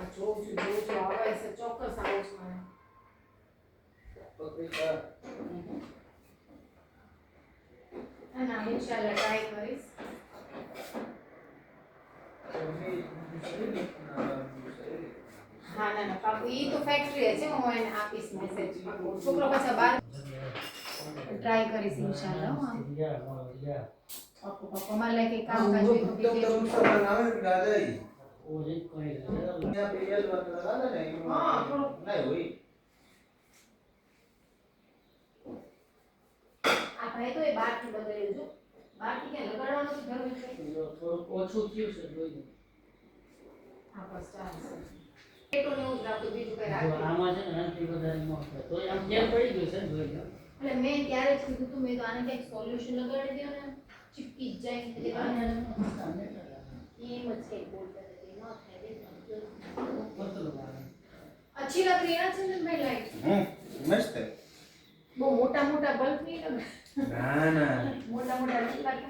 જોઉં છું આવે છે ચોક્કસ આવું છે મને ના ઇન્શાલ્લાહ ટ્રાય કરીશ હા ના પાપુ ઈ તો ફેક્ટરી છે હું એને આપીશ મેસેજ છોકરો પાછા બાર ટ્રાય કરીશ ઇન્શાલ્લાહ પાપુ મારે લાગે કામ કાજ હોય તો કે આવે ને ગાજઈ ઓ જે કોઈ ના પીએલ વાત લગાડે ને હા નહીં હોય આ ભાઈ તો એ બાર થી બદલેલું જો બાર થી કે લગાડવાનું છે ઘર માં થોડું ઓછું થયું છે જોઈ હા બસ ચાલશે પેટોને એવું જ રાખો બીજું કઈ રાખો આમાં છે ને આનાથી વધારે ન થાય તો આમ કેમ પડી ગયું છે જોઈ લો એટલે મેં ત્યારે જ કીધું તું મેં તો આને કંઈક સોલ્યુશન લગાડી દો ને ચીપકી જ જાય એટલે આને એમ જ કંઈક બોલતા હતી ન થાય अच्छी लग रही है ना चंदन भाई लाइट મસ્ત वो मोटा मोटा बल्ब नहीं लगा ના ના मोटा मोटा नहीं लगा